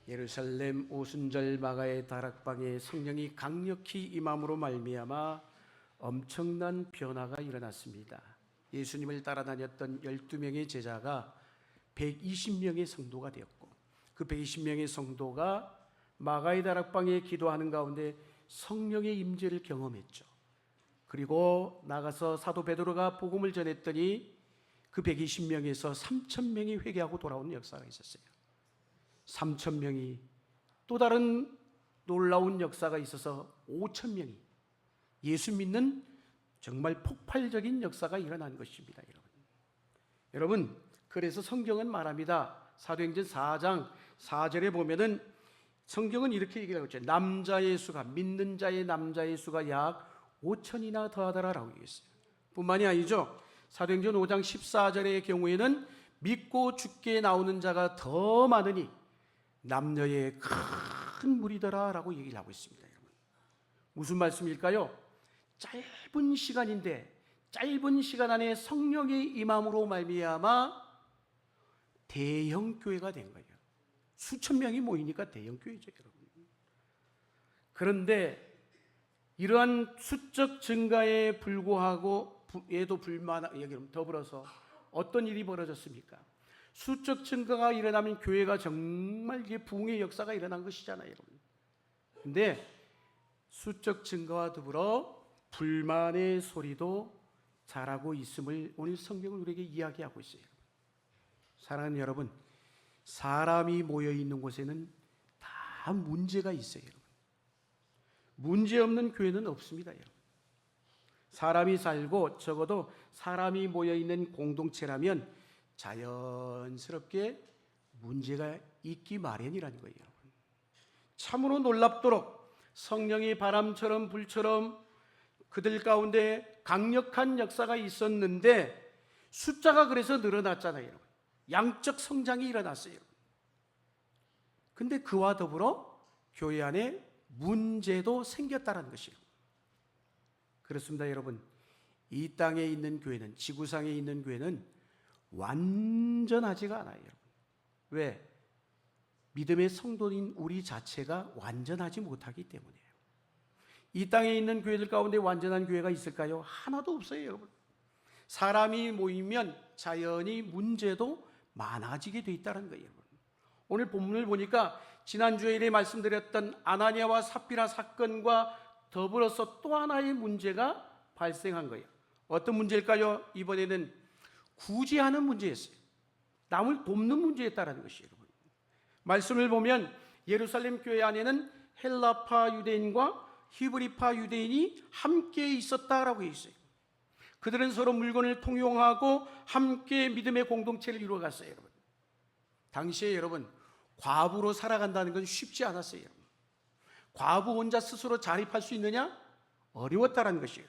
예루살렘 오순절 마가의 다락방에 성령이 강력히 임함으로 말미암아 엄청난 변화가 일어났습니다. 예수님을 따라다녔던 12명의 제자가 120명의 성도가 되었고, 그 120명의 성도가 마가의 다락방에 기도하는 가운데 성령의 임재를 경험했죠. 그리고 나가서 사도 베드로가 복음을 전했더니 그 120명에서 3,000명이 회개하고 돌아오는 역사가 있었어요. 3,000명이 또 다른 놀라운 역사가 있어서 5,000명이 예수 믿는 정말 폭발적인 역사가 일어난 것입니다. 여러분, 그래서 성경은 말합니다. 사도행전 4장 4절에 보면은 성경은 이렇게 얘기하고 있죠. 남자의 수가, 믿는 자의 남자의 수가 약 5천이나 더하더라라고 얘기했어요. 뿐만이 아니죠. 사도행전 5장 14절의 경우에는 믿고 죽게 나오는 자가 더 많으니 남녀의 큰 무리더라라고 얘기를 하고 있습니다. 여러분, 무슨 말씀일까요? 짧은 시간인데 짧은 시간 안에 성령의 임함으로 말미암아 대형 교회가 된 거예요. 수천 명이 모이니까 대형 교회죠, 여러분. 그런데 이러한 수적 증가에 불구하고 에도 더불어서 어떤 일이 벌어졌습니까? 수적 증가가 일어나면 교회가 정말 이게 부흥의 역사가 일어난 것이잖아요, 여러분. 근데 수적 증가와 더불어 불만의 소리도 자라고 있음을 오늘 성경은 우리에게 이야기하고 있어요. 사랑하는 여러분, 사람이 모여 있는 곳에는 다 문제가 있어요, 여러분. 문제 없는 교회는 없습니다, 여러분. 사람이 살고 적어도 사람이 모여 있는 공동체라면 자연스럽게 문제가 있기 마련이라는 거예요, 여러분. 참으로 놀랍도록 성령이 바람처럼 불처럼 그들 가운데 강력한 역사가 있었는데 숫자가 그래서 늘어났잖아요, 여러분. 양적 성장이 일어났어요. 근데 그와 더불어 교회 안에 문제도 생겼다는 것이에요. 그렇습니다, 여러분. 이 땅에 있는 교회는, 지구상에 있는 교회는 완전하지가 않아요, 여러분. 왜? 믿음의 성도인 우리 자체가 완전하지 못하기 때문이에요. 이 땅에 있는 교회들 가운데 완전한 교회가 있을까요? 하나도 없어요, 여러분. 사람이 모이면 자연히 문제도 많아지게 돼 있다는 거예요, 여러분. 오늘 본문을 보니까 지난주에 말씀드렸던 아나니아와 삽비라 사건과 더불어서 또 하나의 문제가 발생한 거예요. 어떤 문제일까요? 이번에는 구제하는 문제였어요. 남을 돕는 문제였다는 것이에요, 여러분. 말씀을 보면 예루살렘 교회 안에는 헬라파 유대인과 히브리파 유대인이 함께 있었다라고 했어요. 그들은 서로 물건을 통용하고 함께 믿음의 공동체를 이루어갔어요, 여러분. 당시에 여러분, 과부로 살아간다는 건 쉽지 않았어요, 여러분. 과부 혼자 스스로 자립할 수 있느냐? 어려웠다는 것이에요.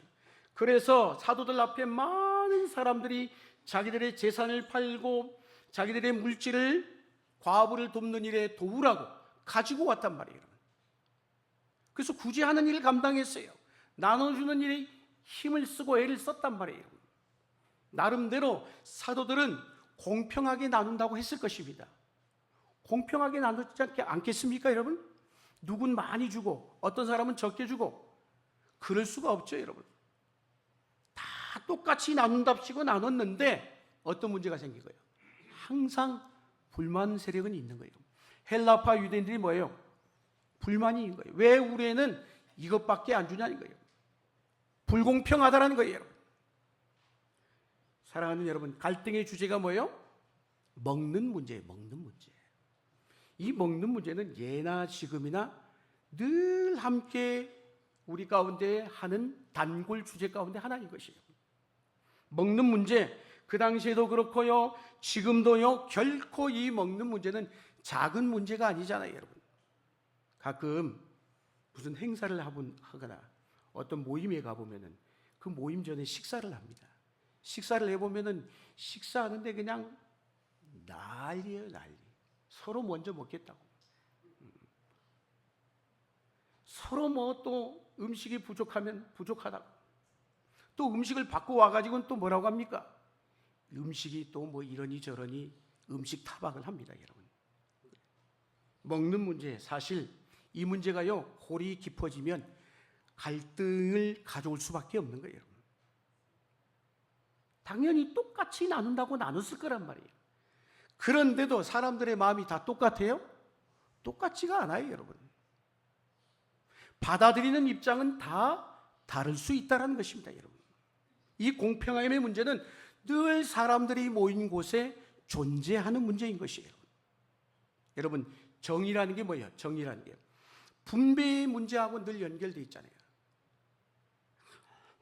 그래서 사도들 앞에 많은 사람들이 자기들의 재산을 팔고 자기들의 물질을 과부를 돕는 일에 도우라고 가지고 왔단 말이에요, 여러분. 그래서 구제하는 일을 감당했어요. 나눠주는 일에 힘을 쓰고 애를 썼단 말이에요. 나름대로 사도들은 공평하게 나눈다고 했을 것입니다. 공평하게 나누지 않겠습니까, 여러분? 누군 많이 주고 어떤 사람은 적게 주고 그럴 수가 없죠, 여러분. 다 똑같이 나눈답시고 나눴는데 어떤 문제가 생긴 거예요? 항상 불만 세력은 있는 거예요. 헬라파 유대인들이 뭐예요? 불만이 있는 거예요. 왜 우리에는 이것밖에 안 주냐는 거예요. 불공평하다는 거예요, 여러분. 사랑하는 여러분, 갈등의 주제가 뭐예요? 먹는 문제예요, 먹는 문제. 이 먹는 문제는 예나 지금이나 늘 함께 우리 가운데 하는 단골 주제 가운데 하나인 것이에요. 먹는 문제, 그 당시에도 그렇고요, 지금도요, 결코 이 먹는 문제는 작은 문제가 아니잖아요, 여러분. 가끔 무슨 행사를 하거나 어떤 모임에 가보면은 그 모임 전에 식사를 합니다. 식사를 해보면은 식사하는데 그냥 난리예요, 난리. 서로 먼저 먹겠다고. 서로 뭐 또 음식이 부족하면 부족하다고. 또 음식을 받고 와가지고는 또 뭐라고 합니까? 음식이 또 뭐 이러니 저러니 음식 타박을 합니다, 여러분. 먹는 문제, 사실 이 문제가요, 골이 깊어지면 갈등을 가져올 수밖에 없는 거예요. 당연히 똑같이 나눈다고 나눴을 거란 말이에요. 그런데도 사람들의 마음이 다 똑같아요? 똑같지가 않아요, 여러분. 받아들이는 입장은 다 다를 수 있다는 것입니다, 여러분. 이 공평함의 문제는 늘 사람들이 모인 곳에 존재하는 문제인 것이에요. 여러분, 정의라는 게 뭐예요? 정의라는 게 분배의 문제하고 늘 연결되어 있잖아요.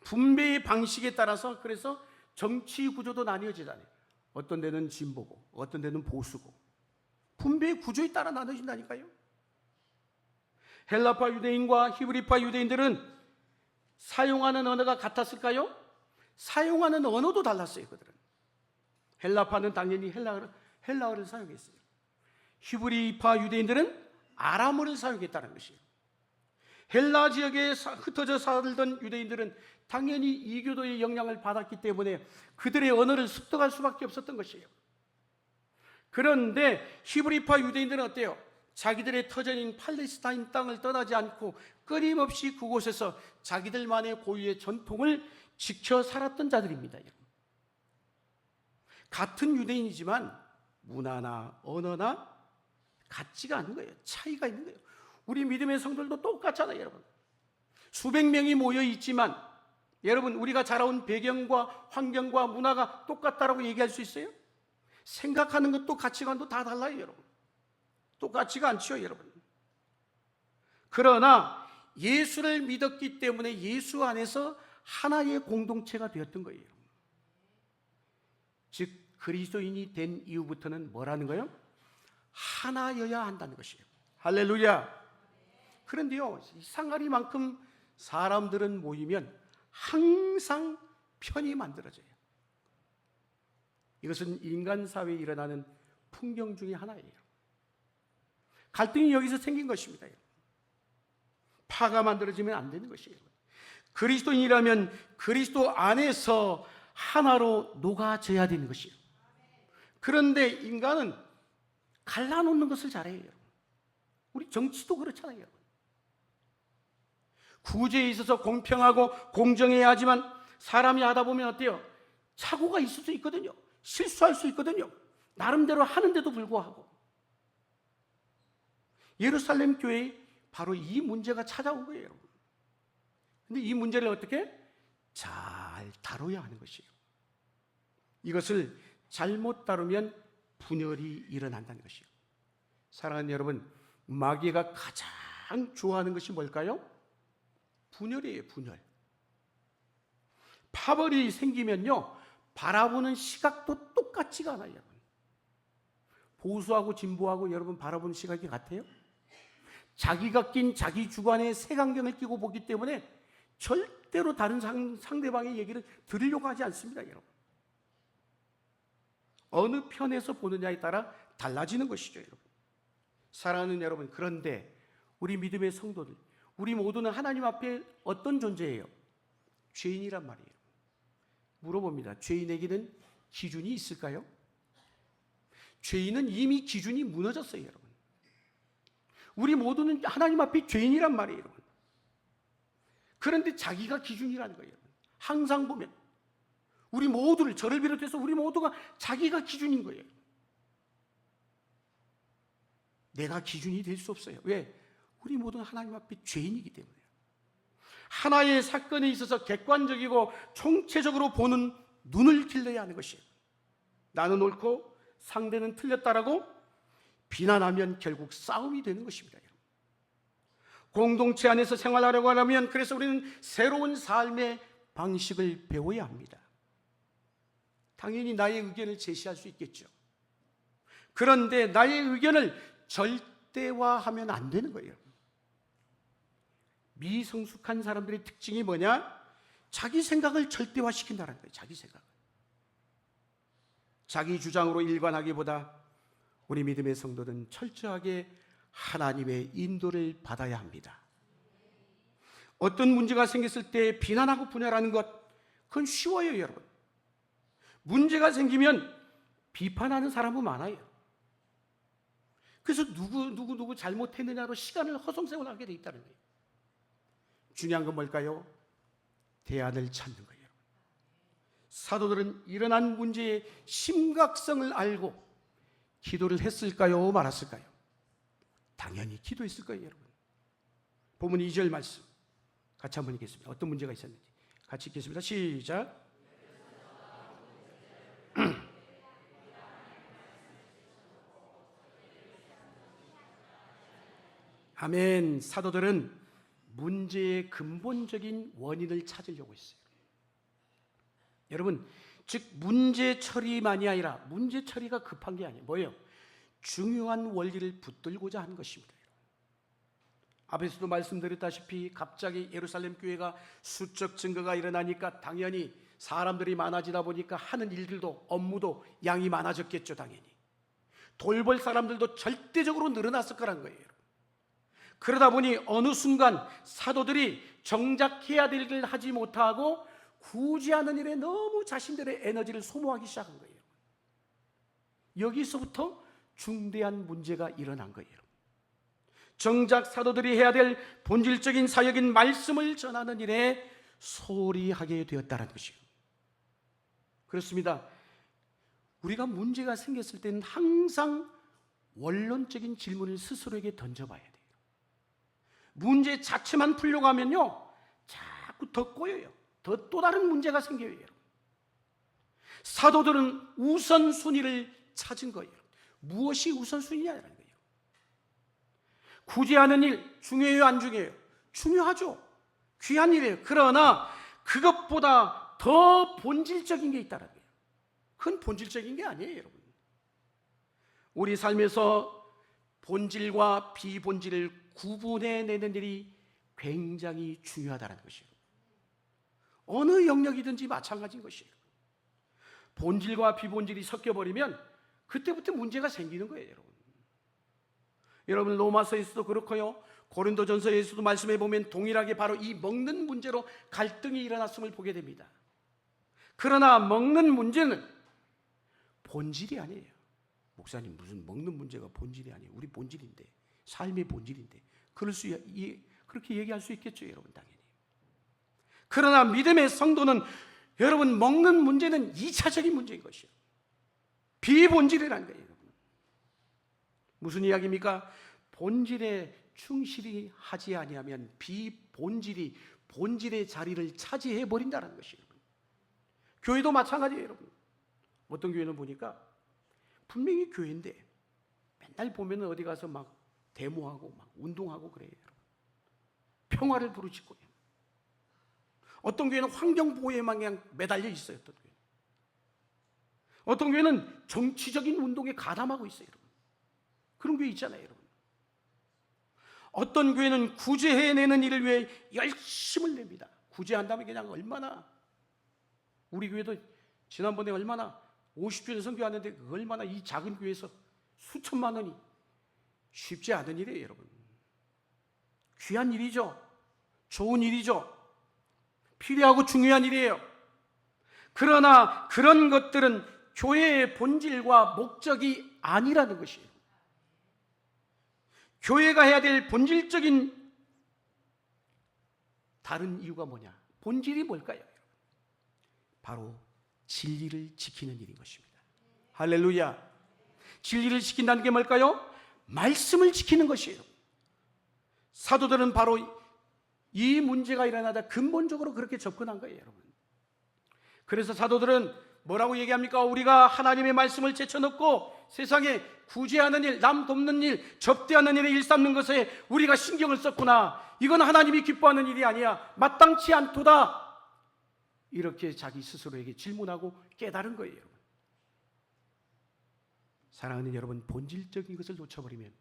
분배의 방식에 따라서 그래서 정치 구조도 나뉘어지잖아요. 어떤 데는 진보고 어떤 데는 보수고 분배의 구조에 따라 나눠진다니까요. 헬라파 유대인과 히브리파 유대인들은 사용하는 언어가 같았을까요? 사용하는 언어도 달랐어요. 그들은 헬라파는 당연히 헬라어를 사용했어요. 히브리파 유대인들은 아람어를 사용했다는 것이에요. 헬라 지역에 흩어져 살던 유대인들은 당연히 이교도의 영향을 받았기 때문에 그들의 언어를 습득할 수밖에 없었던 것이에요. 그런데 히브리파 유대인들은 어때요? 자기들의 터전인 팔레스타인 땅을 떠나지 않고 끊임없이 그곳에서 자기들만의 고유의 전통을 지켜 살았던 자들입니다. 같은 유대인이지만 문화나 언어나 같지가 않은 거예요. 차이가 있는 거예요. 우리 믿음의 성도들도 똑같잖아요, 여러분. 수백 명이 모여 있지만 여러분, 우리가 자라온 배경과 환경과 문화가 똑같다라고 얘기할 수 있어요? 생각하는 것도 가치관도 다 달라요, 여러분. 똑같지가 않죠, 여러분. 그러나 예수를 믿었기 때문에 예수 안에서 하나의 공동체가 되었던 거예요. 즉 그리스도인이 된 이후부터는 뭐라는 거예요? 하나여야 한다는 것이에요. 할렐루야. 그런데요, 이상하리만큼 사람들은 모이면 항상 편이 만들어져요. 이것은 인간 사회에 일어나는 풍경 중에 하나예요. 갈등이 여기서 생긴 것입니다. 파가 만들어지면 안 되는 것이에요. 그리스도인이라면 그리스도 안에서 하나로 녹아져야 되는 것이에요. 그런데 인간은 갈라놓는 것을 잘해요. 우리 정치도 그렇잖아요, 여러분. 구제에 있어서 공평하고 공정해야 하지만 사람이 하다 보면 어때요? 착오가 있을 수 있거든요. 실수할 수 있거든요. 나름대로 하는데도 불구하고. 예루살렘 교회에 바로 이 문제가 찾아온 거예요, 여러분. 근데 이 문제를 어떻게? 잘 다뤄야 하는 것이에요. 이것을 잘못 다루면 분열이 일어난다는 것이에요. 사랑하는 여러분, 마귀가 가장 좋아하는 것이 뭘까요? 분열이에요, 분열. 파벌이 생기면요, 바라보는 시각도 똑같지가 않아요, 여러분. 보수하고 진보하고 여러분 바라보는 시각이 같아요? 자기가 낀 자기 주관의 색안경을 끼고 보기 때문에 절대로 다른 상대방의 얘기를 들으려고 하지 않습니다, 여러분. 어느 편에서 보느냐에 따라 달라지는 것이죠, 여러분. 사랑하는 여러분, 그런데 우리 믿음의 성도들, 우리 모두는 하나님 앞에 어떤 존재예요? 죄인이란 말이에요. 물어봅니다. 죄인에게는 기준이 있을까요? 죄인은 이미 기준이 무너졌어요, 여러분. 우리 모두는 하나님 앞에 죄인이란 말이에요, 여러분. 그런데 자기가 기준이라는 거예요, 여러분. 항상 보면 우리 모두를, 저를 비롯해서 우리 모두가 자기가 기준인 거예요. 내가 기준이 될 수 없어요. 왜? 우리 모두는 하나님 앞에 죄인이기 때문에요. 하나의 사건에 있어서 객관적이고 총체적으로 보는 눈을 길러야 하는 것이에요. 나는 옳고 상대는 틀렸다라고 비난하면 결국 싸움이 되는 것입니다. 공동체 안에서 생활하려고 하면 그래서 우리는 새로운 삶의 방식을 배워야 합니다. 당연히 나의 의견을 제시할 수 있겠죠. 그런데 나의 의견을 절대화하면 안 되는 거예요. 미성숙한 사람들의 특징이 뭐냐? 자기 생각을 절대화시킨다는 거예요. 자기 생각. 자기 주장으로 일관하기보다 우리 믿음의 성도는 철저하게 하나님의 인도를 받아야 합니다. 어떤 문제가 생겼을 때 비난하고 분열하는 것, 그건 쉬워요, 여러분. 문제가 생기면 비판하는 사람은 많아요. 그래서 누구 잘못했느냐로 시간을 허송세월하게 돼 있다는 거예요. 중요한 건 뭘까요? 대안을 찾는 거예요. 사도들은 일어난 문제의 심각성을 알고 기도를 했을까요? 말았을까요? 당연히 기도했을 거예요, 여러분. 본문 2절 말씀 같이 한번 읽겠습니다. 어떤 문제가 있었는지 같이 읽겠습니다. 시작. 아멘. 사도들은 문제의 근본적인 원인을 찾으려고 했어요. 여러분, 즉 문제 처리만이 아니라 문제 처리가 급한 게 아니에요. 뭐예요? 중요한 원리를 붙들고자 하는 것입니다. 앞에서도 말씀드렸다시피 갑자기 예루살렘 교회가 수적 증거가 일어나니까 당연히 사람들이 많아지다 보니까 하는 일들도 업무도 양이 많아졌겠죠. 당연히 돌볼 사람들도 절대적으로 늘어났을 거란 거예요. 그러다 보니 어느 순간 사도들이 정작 해야 될 일을 하지 못하고 구제하는 일에 너무 자신들의 에너지를 소모하기 시작한 거예요. 여기서부터 중대한 문제가 일어난 거예요. 정작 사도들이 해야 될 본질적인 사역인 말씀을 전하는 일에 소홀히 하게 되었다는 것이에요. 그렇습니다. 우리가 문제가 생겼을 때는 항상 원론적인 질문을 스스로에게 던져봐야 돼요. 문제 자체만 풀려고 하면요 자꾸 더 꼬여요. 또 다른 문제가 생겨요. 사도들은 우선순위를 찾은 거예요. 무엇이 우선순위냐는 거예요. 구제하는 일 중요해요, 안 중요해요? 중요하죠. 귀한 일이에요. 그러나 그것보다 더 본질적인 게 있다는 거예요. 그건 본질적인 게 아니에요, 여러분. 우리 삶에서 본질과 비본질을 구분해내는 일이 굉장히 중요하다는 것이에요. 어느 영역이든지 마찬가지인 것이에요. 본질과 비본질이 섞여버리면 그때부터 문제가 생기는 거예요, 여러분. 여러분 로마서에서도 그렇고요, 고린도전서에서도 말씀해 보면 동일하게 바로 이 먹는 문제로 갈등이 일어났음을 보게 됩니다. 그러나 먹는 문제는 본질이 아니에요. 목사님 무슨 먹는 문제가 본질이 아니에요. 우리 본질인데, 삶의 본질인데 그렇게 얘기할 수 있겠죠, 여러분. 당연히. 그러나 믿음의 성도는 여러분 먹는 문제는 2차적인 문제인 것이에요. 비본질이라는 거예요, 여러분. 무슨 이야기입니까? 본질에 충실히 하지 아니하면 비본질이 본질의 자리를 차지해 버린다는 것이에요. 교회도 마찬가지예요, 여러분. 어떤 교회는 보니까 분명히 교회인데 맨날 보면 어디 가서 막 데모하고 막 운동하고 그래요, 여러분. 평화를 부르짖고. 어떤 교회는 환경보호에만 그냥 매달려 있어요. 어떤 교회는 정치적인 운동에 가담하고 있어요, 여러분. 그런 교회 있잖아요, 여러분. 어떤 교회는 구제해내는 일을 위해 열심을 냅니다. 구제한다면 그냥 얼마나, 우리 교회도 지난번에 얼마나 50주년 선교하는데 얼마나 이 작은 교회에서 수천만 원이 쉽지 않은 일이에요, 여러분. 귀한 일이죠. 좋은 일이죠. 필요하고 중요한 일이에요. 그러나 그런 것들은 교회의 본질과 목적이 아니라는 것이에요. 교회가 해야 될 본질적인 다른 이유가 뭐냐? 본질이 뭘까요? 바로 진리를 지키는 일인 것입니다. 할렐루야. 진리를 지킨다는 게 뭘까요? 말씀을 지키는 것이에요. 사도들은 바로 이 문제가 일어나다 근본적으로 그렇게 접근한 거예요, 여러분. 그래서 사도들은 뭐라고 얘기합니까? 우리가 하나님의 말씀을 제쳐놓고 세상에 구제하는 일, 남 돕는 일, 접대하는 일에 일삼는 것에 우리가 신경을 썼구나. 이건 하나님이 기뻐하는 일이 아니야. 마땅치 않도다. 이렇게 자기 스스로에게 질문하고 깨달은 거예요, 여러분. 사랑하는 여러분, 본질적인 것을 놓쳐버리면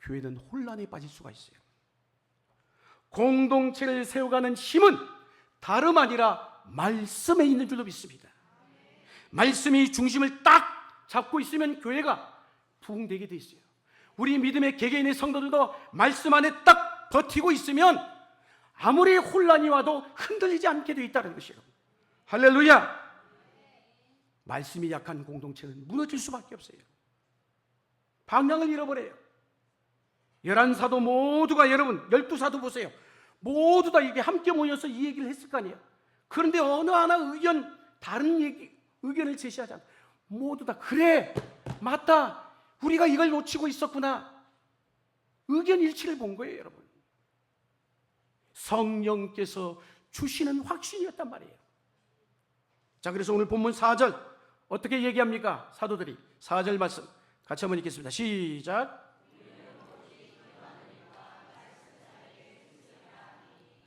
교회는 혼란에 빠질 수가 있어요. 공동체를 세워가는 힘은 다름 아니라 말씀에 있는 줄로 믿습니다. 말씀이 중심을 딱 잡고 있으면 교회가 부흥되게 돼 있어요. 우리 믿음의 개개인의 성도들도 말씀 안에 딱 버티고 있으면 아무리 혼란이 와도 흔들리지 않게 되어 있다는 것이에요. 할렐루야. 말씀이 약한 공동체는 무너질 수밖에 없어요. 방향을 잃어버려요. 11사도 모두가, 여러분 12사도 보세요. 모두 다 이게 함께 모여서 이 얘기를 했을 거 아니에요. 그런데 어느 하나 다른 의견을 제시하지 않아. 모두 다 그래, 맞다, 우리가 이걸 놓치고 있었구나. 의견 일치를 본 거예요, 여러분. 성령께서 주시는 확신이었단 말이에요. 자, 그래서 오늘 본문 4절 어떻게 얘기합니까? 사도들이 4절 말씀 같이 한번 읽겠습니다. 시작.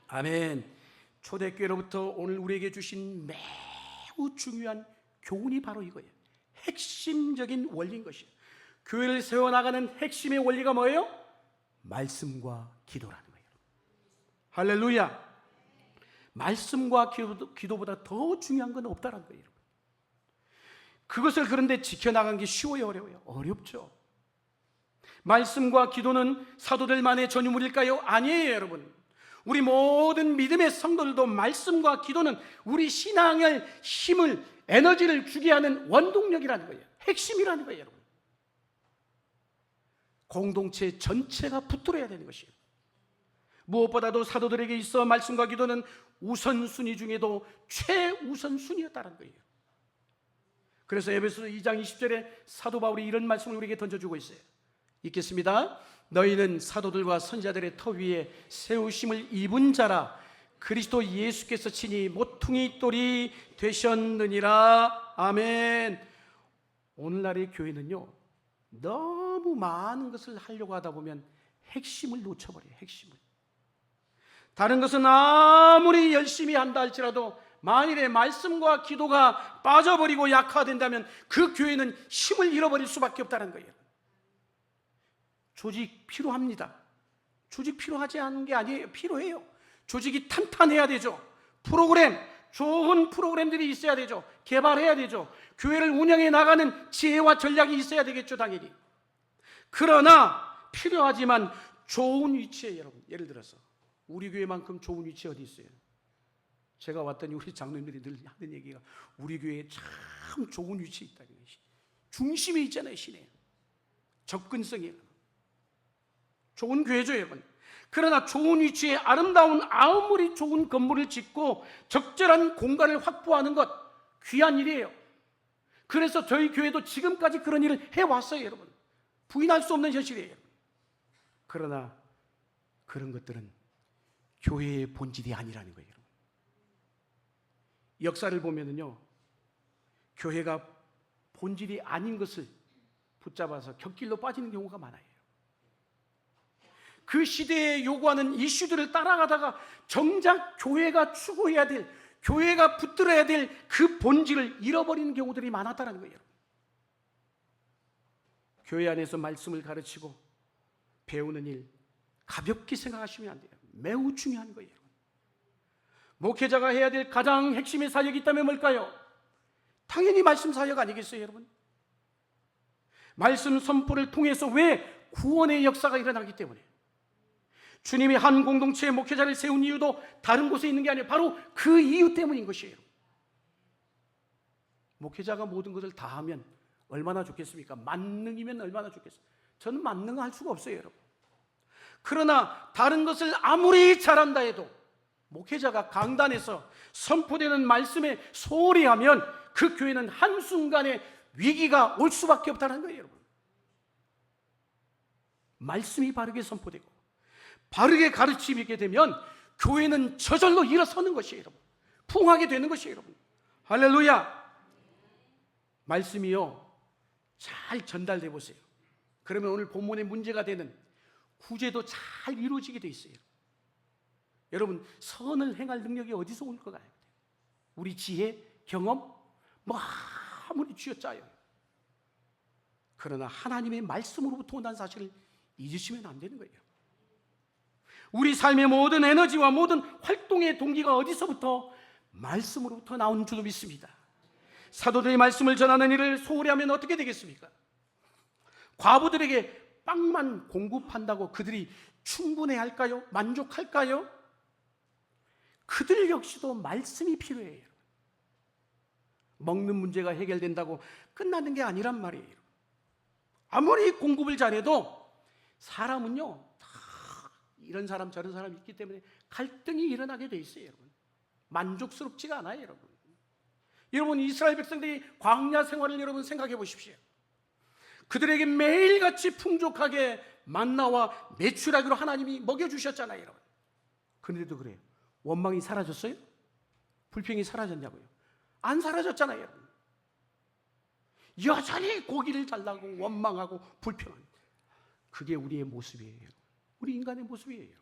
아멘. 초대교회로부터 오늘 우리에게 주신 매우 중요한 교훈이 바로 이거예요. 핵심적인 원리인 것이에요. 교회를 세워나가는 핵심의 원리가 뭐예요? 말씀과 기도라는 거예요. 할렐루야. 말씀과 기도보다 더 중요한 건 없다는 거예요. 그것을 그런데 지켜나간 게 쉬워요, 어려워요? 어렵죠. 말씀과 기도는 사도들만의 전유물일까요? 아니에요, 여러분. 우리 모든 믿음의 성도들도 말씀과 기도는 우리 신앙의 힘을, 에너지를 주게 하는 원동력이라는 거예요. 핵심이라는 거예요, 여러분. 공동체 전체가 붙들어야 되는 것이에요. 무엇보다도 사도들에게 있어 말씀과 기도는 우선순위 중에도 최우선순위였다는 거예요. 그래서 에베소서 2장 20절에 사도 바울이 이런 말씀을 우리에게 던져주고 있어요. 읽겠습니다. 너희는 사도들과 선지자들의 터 위에 세우심을 입은 자라. 그리스도 예수께서 친히 모퉁이 돌이 되셨느니라. 아멘. 오늘날의 교회는요, 너무 많은 것을 하려고 하다 보면 핵심을 놓쳐버려요. 핵심을. 다른 것은 아무리 열심히 한다 할지라도 만일에 말씀과 기도가 빠져버리고 약화된다면 그 교회는 힘을 잃어버릴 수밖에 없다는 거예요. 조직 필요합니다. 조직 필요하지 않은 게 아니에요. 필요해요. 조직이 탄탄해야 되죠. 좋은 프로그램들이 있어야 되죠. 개발해야 되죠. 교회를 운영해 나가는 지혜와 전략이 있어야 되겠죠, 당연히. 그러나 필요하지만 좋은 위치에, 여러분, 예를 들어서 우리 교회만큼 좋은 위치 어디 있어요? 제가 왔더니 우리 장로님들이 늘 하는 얘기가 우리 교회에 참 좋은 위치에 있다는 것이, 중심에 있잖아요, 시내. 접근성이 좋은 교회죠, 여러분. 그러나 좋은 위치에 아무리 좋은 건물을 짓고 적절한 공간을 확보하는 것, 귀한 일이에요. 그래서 저희 교회도 지금까지 그런 일을 해왔어요, 여러분. 부인할 수 없는 현실이에요. 그러나 그런 것들은 교회의 본질이 아니라는 거예요. 역사를 보면은요, 교회가 본질이 아닌 것을 붙잡아서 곁길로 빠지는 경우가 많아요. 그 시대에 요구하는 이슈들을 따라가다가 정작 교회가 추구해야 될, 교회가 붙들어야 될 그 본질을 잃어버리는 경우들이 많았다는 거예요. 교회 안에서 말씀을 가르치고 배우는 일 가볍게 생각하시면 안 돼요. 매우 중요한 거예요. 목회자가 해야 될 가장 핵심의 사역이 있다면 뭘까요? 당연히 말씀 사역 아니겠어요, 여러분? 말씀 선포를 통해서 왜 구원의 역사가 일어나기 때문에, 주님이 한 공동체의 목회자를 세운 이유도 다른 곳에 있는 게 아니에요. 바로 그 이유 때문인 것이에요. 목회자가 모든 것을 다 하면 얼마나 좋겠습니까? 만능이면 얼마나 좋겠어요. 저는 만능할 수가 없어요, 여러분. 그러나 다른 것을 아무리 잘한다 해도 목회자가 강단에서 선포되는 말씀에 소홀히 하면 그 교회는 한순간에 위기가 올 수밖에 없다는 거예요, 여러분. 말씀이 바르게 선포되고 바르게 가르침이 있게 되면 교회는 저절로 일어서는 것이에요, 여러분. 풍하게 되는 것이에요, 여러분. 할렐루야. 말씀이요, 잘 전달돼 보세요. 그러면 오늘 본문의 문제가 되는 구제도 잘 이루어지게 돼 있어요. 여러분, 선을 행할 능력이 어디서 올 거가요? 우리 지혜, 경험, 뭐 아무리 쥐어짜요. 그러나 하나님의 말씀으로부터 온다는 사실을 잊으시면 안 되는 거예요. 우리 삶의 모든 에너지와 모든 활동의 동기가 어디서부터? 말씀으로부터 나오는 줄로 믿습니다. 사도들이 말씀을 전하는 일을 소홀히 하면 어떻게 되겠습니까? 과부들에게 빵만 공급한다고 그들이 충분해할까요? 만족할까요? 그들 역시도 말씀이 필요해요. 먹는 문제가 해결된다고 끝나는 게 아니란 말이에요. 아무리 공급을 잘해도 사람은요, 다 이런 사람 저런 사람이 있기 때문에 갈등이 일어나게 돼 있어요. 여러분, 만족스럽지가 않아요. 여러분 이스라엘 백성들이 광야 생활을 여러분 생각해 보십시오. 그들에게 매일같이 풍족하게 만나와 메추라기로 하나님이 먹여주셨잖아요. 여러분, 그런데도 그래요. 원망이 사라졌어요? 불평이 사라졌냐고요? 안 사라졌잖아요. 여러분, 여전히 고기를 달라고 원망하고 불평합니다. 그게 우리의 모습이에요. 우리 인간의 모습이에요.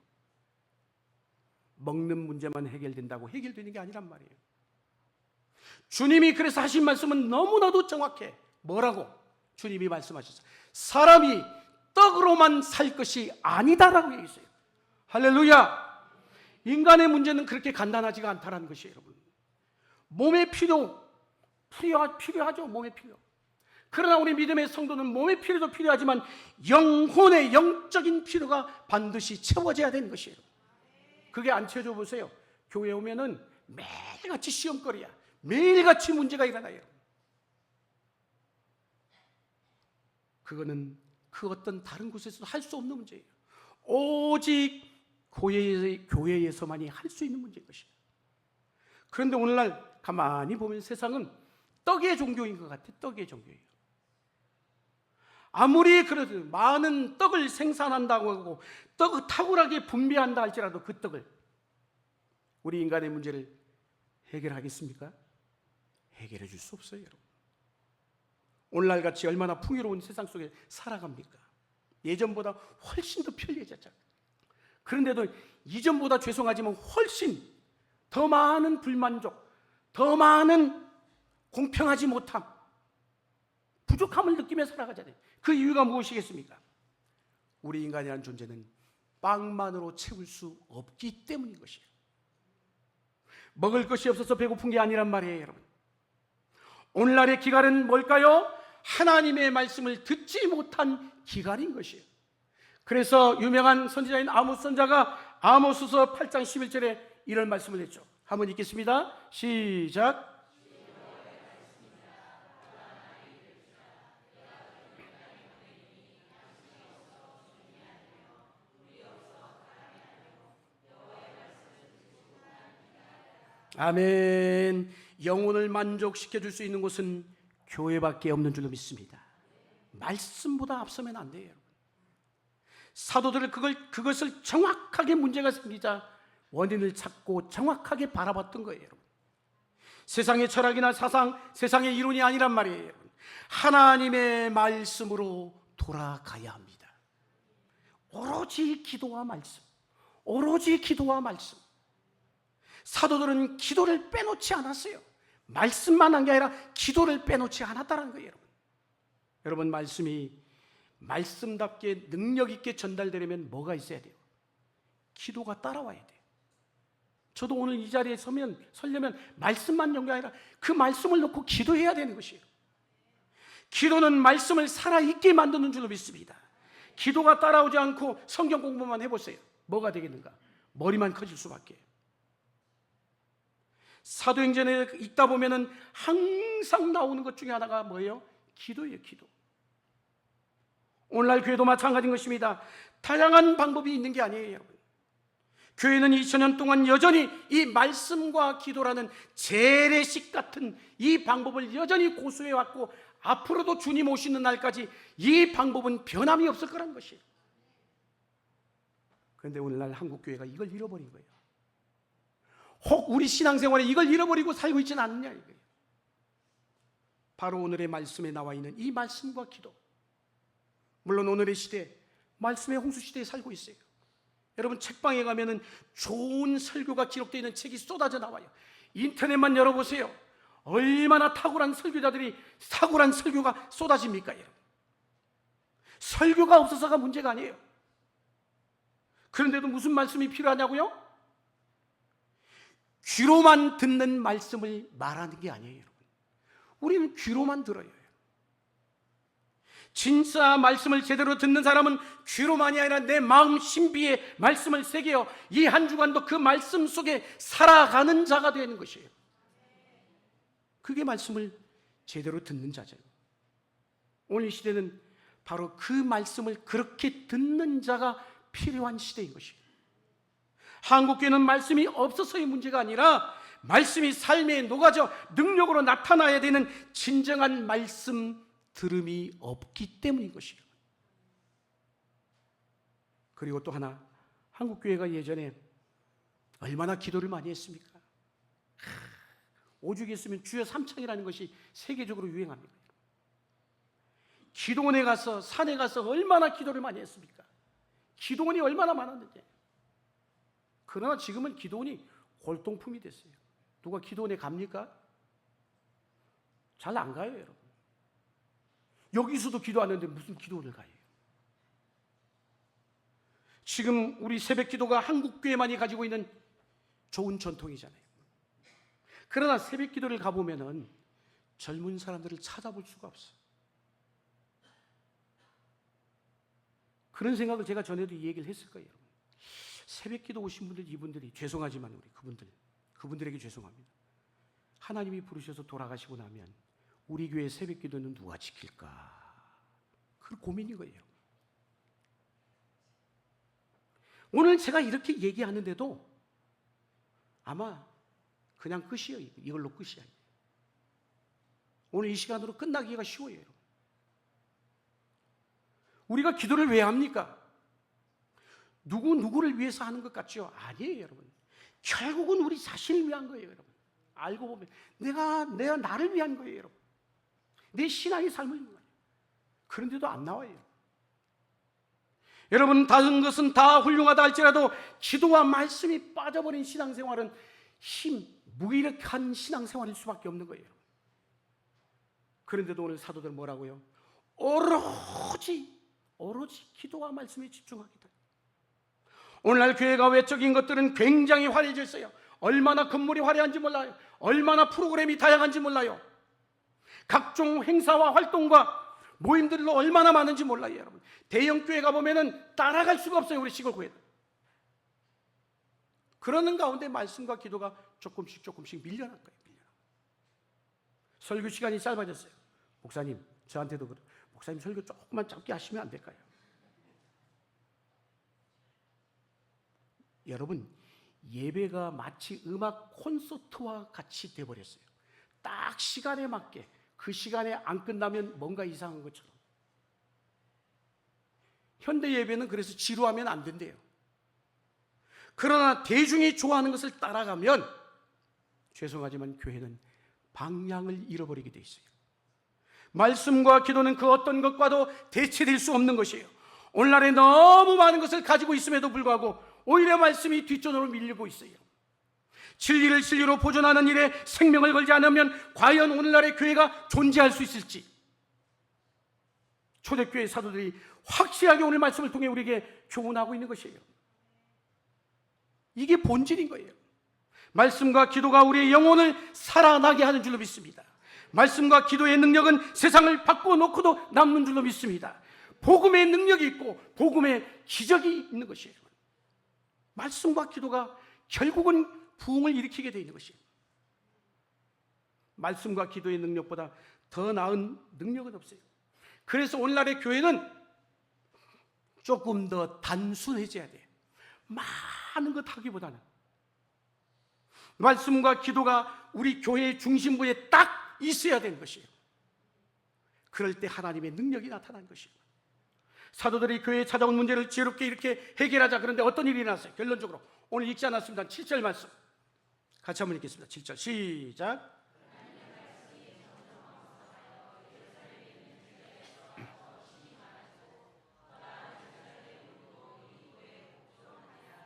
먹는 문제만 해결된다고 해결되는 게 아니란 말이에요. 주님이 그래서 하신 말씀은 너무나도 정확해. 뭐라고? 주님이 말씀하셨어요. 사람이 떡으로만 살 것이 아니다라고 얘기했어요. 할렐루야. 인간의 문제는 그렇게 간단하지가 않다는 것이에요. 여러분, 몸의 필요하죠. 몸의 필요. 그러나 우리 믿음의 성도는 몸의 필요도 필요하지만 영혼의 영적인 필요가 반드시 채워져야 되는 것이에요. 그게 안 채워져 보세요. 교회에 오면은 매일같이 시험거리야. 매일같이 문제가 일어나요. 그거는 그 어떤 다른 곳에서도 할 수 없는 문제예요. 오직 교회에서만이 할 수 있는 문제인 것이에요. 그런데 오늘날 가만히 보면 세상은 떡의 종교인 것 같아요. 떡의 종교예요. 아무리 그래도 많은 떡을 생산한다고 하고 떡을 탁월하게 분배한다 할지라도 그 떡을 우리 인간의 문제를 해결하겠습니까? 해결해 줄 수 없어요. 여러분, 오늘날같이 얼마나 풍요로운 세상 속에 살아갑니까? 예전보다 훨씬 더 편리해졌잖아요. 그런데도 이전보다 죄송하지만 훨씬 더 많은 불만족, 더 많은 공평하지 못함, 부족함을 느끼며 살아가잖아요. 그 이유가 무엇이겠습니까? 우리 인간이라는 존재는 빵만으로 채울 수 없기 때문인 것이에요. 먹을 것이 없어서 배고픈 게 아니란 말이에요. 여러분, 오늘날의 기갈은 뭘까요? 하나님의 말씀을 듣지 못한 기갈인 것이에요. 그래서 유명한 선지자인 아모스 선지자가 아모스서 8장 11절에 이런 말씀을 했죠. 한번 읽겠습니다. 시작. 아멘. 영혼을 만족시켜 줄 수 있는 곳은 교회밖에 없는 줄로 믿습니다. 말씀보다 앞서면 안 돼요. 여러분, 사도들은 그것을 정확하게 문제가 생기자 원인을 찾고 정확하게 바라봤던 거예요. 여러분, 세상의 철학이나 사상, 세상의 이론이 아니란 말이에요. 여러분, 하나님의 말씀으로 돌아가야 합니다. 오로지 기도와 말씀, 오로지 기도와 말씀. 사도들은 기도를 빼놓지 않았어요. 말씀만 한 게 아니라 기도를 빼놓지 않았다는 거예요. 여러분, 말씀이 말씀답게 능력 있게 전달되려면 뭐가 있어야 돼요? 기도가 따라와야 돼요. 저도 오늘 이 자리에 서려면 말씀만 연결이 아니라 그 말씀을 놓고 기도해야 되는 것이에요. 기도는 말씀을 살아있게 만드는 줄로 믿습니다. 기도가 따라오지 않고 성경 공부만 해보세요. 뭐가 되겠는가? 머리만 커질 수밖에. 사도행전에 읽다 보면은 항상 나오는 것 중에 하나가 뭐예요? 기도예요. 기도. 오늘날 교회도 마찬가지인 것입니다. 다양한 방법이 있는 게 아니에요. 여러분, 교회는 2000년 동안 여전히 이 말씀과 기도라는 재래식 같은 이 방법을 여전히 고수해왔고 앞으로도 주님 오시는 날까지 이 방법은 변함이 없을 거라는 것이에요. 그런데 오늘날 한국교회가 이걸 잃어버린 거예요. 혹 우리 신앙생활에 이걸 잃어버리고 살고 있지는 않느냐 이거예요. 바로 오늘의 말씀에 나와 있는 이 말씀과 기도. 물론 오늘의 시대, 말씀의 홍수시대에 살고 있어요. 여러분, 책방에 가면은 좋은 설교가 기록되어 있는 책이 쏟아져 나와요. 인터넷만 열어보세요. 얼마나 탁월한 설교가 쏟아집니까? 여러분, 설교가 없어서가 문제가 아니에요. 그런데도 무슨 말씀이 필요하냐고요? 귀로만 듣는 말씀을 말하는 게 아니에요. 여러분, 우리는 귀로만 들어요. 진짜 말씀을 제대로 듣는 사람은 귀로만이 아니라 내 마음 신비에 말씀을 새겨 이 한 주간도 그 말씀 속에 살아가는 자가 되는 것이에요. 그게 말씀을 제대로 듣는 자죠. 오늘 이 시대는 바로 그 말씀을 그렇게 듣는 자가 필요한 시대인 것이에요. 한국교회는 말씀이 없어서의 문제가 아니라 말씀이 삶에 녹아져 능력으로 나타나야 되는 진정한 말씀 들음이 없기 때문인 것이에요. 그리고 또 하나, 한국교회가 예전에 얼마나 기도를 많이 했습니까? 오죽 했으면 주여 삼창이라는 것이 세계적으로 유행합니다. 기도원에 가서, 산에 가서 얼마나 기도를 많이 했습니까? 기도원이 얼마나 많았는지. 그러나 지금은 기도원이 골동품이 됐어요. 누가 기도원에 갑니까? 잘 안 가요, 여러분. 여기서도 기도하는데 무슨 기도원을 가요? 지금 우리 새벽 기도가 한국교회만이 가지고 있는 좋은 전통이잖아요. 그러나 새벽 기도를 가보면은 젊은 사람들을 찾아볼 수가 없어. 그런 생각을 제가 전에도 이 얘기를 했을 거예요. 새벽 기도 오신 분들, 이분들이 죄송하지만 우리 그분들에게 죄송합니다. 하나님이 부르셔서 돌아가시고 나면 우리 교회 새벽 기도는 누가 지킬까? 그 고민인 거예요. 오늘 제가 이렇게 얘기하는데도 아마 그냥 끝이에요. 이걸로 끝이야. 오늘 이 시간으로 끝나기가 쉬워요. 우리가 기도를 왜 합니까? 누구를 위해서 하는 것 같죠? 아니에요, 여러분. 결국은 우리 자신을 위한 거예요, 여러분. 알고 보면 내가 나를 위한 거예요, 여러분. 내 신앙의 삶을 위한 거예요. 그런데도 안 나와요. 여러분, 다른 것은 다 훌륭하다 할지라도 기도와 말씀이 빠져버린 신앙생활은 무기력한 신앙생활일 수밖에 없는 거예요. 그런데도 오늘 사도들 뭐라고요? 오로지 기도와 말씀에 집중하겠다. 오늘날 교회가 외적인 것들은 굉장히 화려해졌어요. 얼마나 건물이 화려한지 몰라요. 얼마나 프로그램이 다양한지 몰라요. 각종 행사와 활동과 모임들로 얼마나 많은지 몰라요, 여러분. 대형 교회 가보면은 따라갈 수가 없어요, 우리 시골 교회는. 그러는 가운데 말씀과 기도가 조금씩 밀려난 거예요. 설교 시간이 짧아졌어요. 목사님, 저한테도 그래요. 목사님 설교 조금만 짧게 하시면 안 될까요? 여러분, 예배가 마치 음악 콘서트와 같이 돼버렸어요. 딱 시간에 맞게, 그 시간에 안 끝나면 뭔가 이상한 것처럼. 현대 예배는 그래서 지루하면 안 된대요. 그러나 대중이 좋아하는 것을 따라가면 죄송하지만 교회는 방향을 잃어버리게 돼 있어요. 말씀과 기도는 그 어떤 것과도 대체될 수 없는 것이에요. 오늘날에 너무 많은 것을 가지고 있음에도 불구하고 오히려 말씀이 뒷전으로 밀리고 있어요. 진리를 진리로 보존하는 일에 생명을 걸지 않으면 과연 오늘날의 교회가 존재할 수 있을지, 초대교회 사도들이 확실하게 오늘 말씀을 통해 우리에게 교훈하고 있는 것이에요. 이게 본질인 거예요. 말씀과 기도가 우리의 영혼을 살아나게 하는 줄로 믿습니다. 말씀과 기도의 능력은 세상을 바꿔놓고도 남는 줄로 믿습니다. 복음의 능력이 있고 복음의 기적이 있는 것이에요. 말씀과 기도가 결국은 부흥을 일으키게 되어 있는 것이에요. 말씀과 기도의 능력보다 더 나은 능력은 없어요. 그래서 오늘날의 교회는 조금 더 단순해져야 돼요. 많은 것 하기보다는 말씀과 기도가 우리 교회의 중심부에 딱 있어야 되는 것이에요. 그럴 때 하나님의 능력이 나타나는 것이에요. 사도들이 교회에 찾아온 문제를 지혜롭게 이렇게 해결하자. 그런데 어떤 일이 일어났어요? 결론적으로 오늘 읽지 않았습니다. 7절 말씀 같이 한번 읽겠습니다. 7절 시작.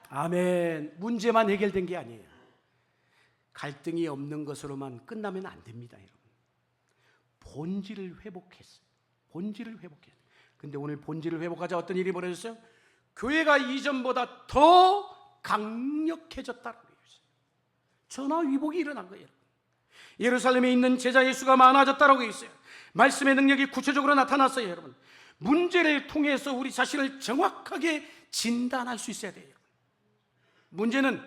아멘. 문제만 해결된 게 아니에요. 갈등이 없는 것으로만 끝나면 안 됩니다, 여러분. 본질을 회복했어요. 본질을 회복했어요. 근데 오늘 본질을 회복하자 어떤 일이 벌어졌어요? 교회가 이전보다 더 강력해졌다고 했어요. 전화위복이 일어난 거예요. 예루살렘에 있는 제자의 수가 많아졌다고 했어요. 말씀의 능력이 구체적으로 나타났어요, 여러분. 문제를 통해서 우리 자신을 정확하게 진단할 수 있어야 돼요. 문제는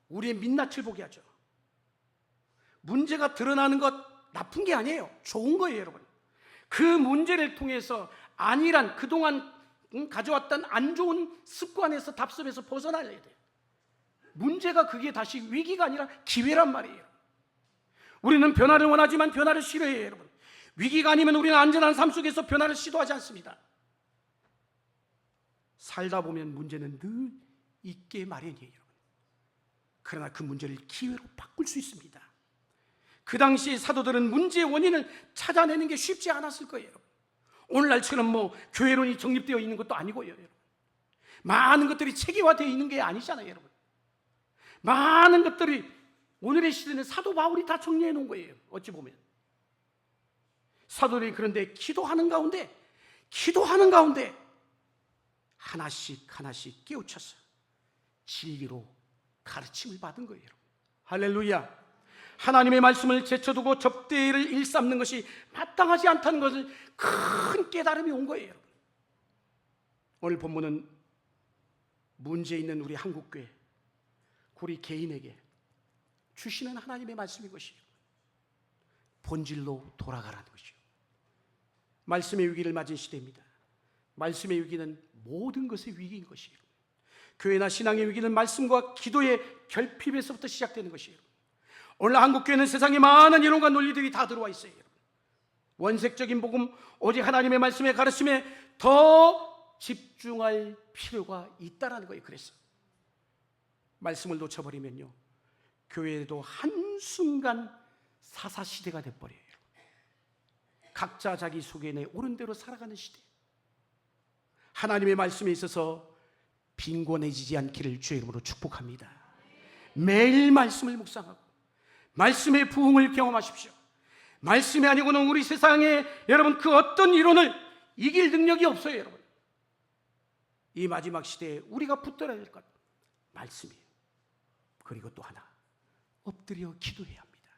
우리의 민낯을 보게 하죠. 문제가 드러나는 것 나쁜 게 아니에요. 좋은 거예요, 여러분. 그 문제를 통해서 안일한 그동안 가져왔던 안 좋은 습관에서 답습해서 벗어나야 돼요. 문제가 그게 다시 위기가 아니라 기회란 말이에요. 우리는 변화를 원하지만 변화를 싫어해요, 여러분. 위기가 아니면 우리는 안전한 삶 속에서 변화를 시도하지 않습니다. 살다 보면 문제는 늘 있게 마련이에요, 여러분. 그러나 그 문제를 기회로 바꿀 수 있습니다. 그 당시 사도들은 문제의 원인을 찾아내는 게 쉽지 않았을 거예요. 오늘날처럼 교회론이 정립되어 있는 것도 아니고요, 여러분. 많은 것들이 체계화되어 있는 게 아니잖아요, 여러분. 많은 것들이 오늘의 시대는 사도 바울이 다 정리해 놓은 거예요, 어찌 보면. 사도들이 그런데 기도하는 가운데 하나씩 깨우쳐서 진리로 가르침을 받은 거예요, 여러분. 할렐루야. 하나님의 말씀을 제쳐두고 접대를 일삼는 것이 마땅하지 않다는 것을 큰 깨달음이 온 거예요, 여러분. 오늘 본문은 문제 있는 우리 한국교회, 우리 개인에게 주시는 하나님의 말씀인 것이요, 본질로 돌아가라는 것이요. 말씀의 위기를 맞은 시대입니다. 말씀의 위기는 모든 것의 위기인 것이에요. 교회나 신앙의 위기는 말씀과 기도의 결핍에서부터 시작되는 것이에요. 오늘 한국교회는 세상에 많은 이론과 논리들이 다 들어와 있어요. 원색적인 복음, 오직 하나님의 말씀의 가르침에 더 집중할 필요가 있다는 거예요. 그래서 말씀을 놓쳐버리면요, 교회도 한순간 사사시대가 돼버려요. 각자 자기 소견에 옳은 대로 살아가는 시대. 하나님의 말씀에 있어서 빈곤해지지 않기를 주의 이름으로 축복합니다. 매일 말씀을 묵상하고 말씀의 부흥을 경험하십시오. 말씀이 아니고는 우리 세상에 여러분 그 어떤 이론을 이길 능력이 없어요, 여러분. 이 마지막 시대에 우리가 붙들어야 될 것 말씀이에요. 그리고 또 하나, 엎드려 기도해야 합니다.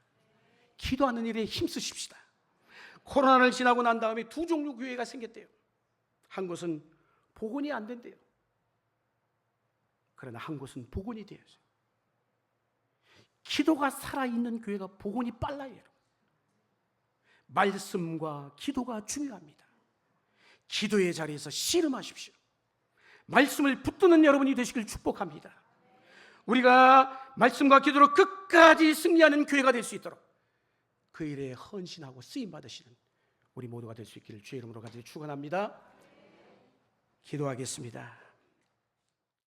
기도하는 일에 힘쓰십시다. 코로나를 지나고 난 다음에 두 종류 교회가 생겼대요. 한 곳은 복원이 안 된대요. 그러나 한 곳은 복원이 되어요. 기도가 살아있는 교회가 복원이 빨라요, 여러분. 말씀과 기도가 중요합니다. 기도의 자리에서 씨름하십시오. 말씀을 붙드는 여러분이 되시길 축복합니다. 우리가 말씀과 기도로 끝까지 승리하는 교회가 될 수 있도록 그 일에 헌신하고 쓰임받으시는 우리 모두가 될 수 있기를 주의 이름으로 간절히 축원합니다. 기도하겠습니다.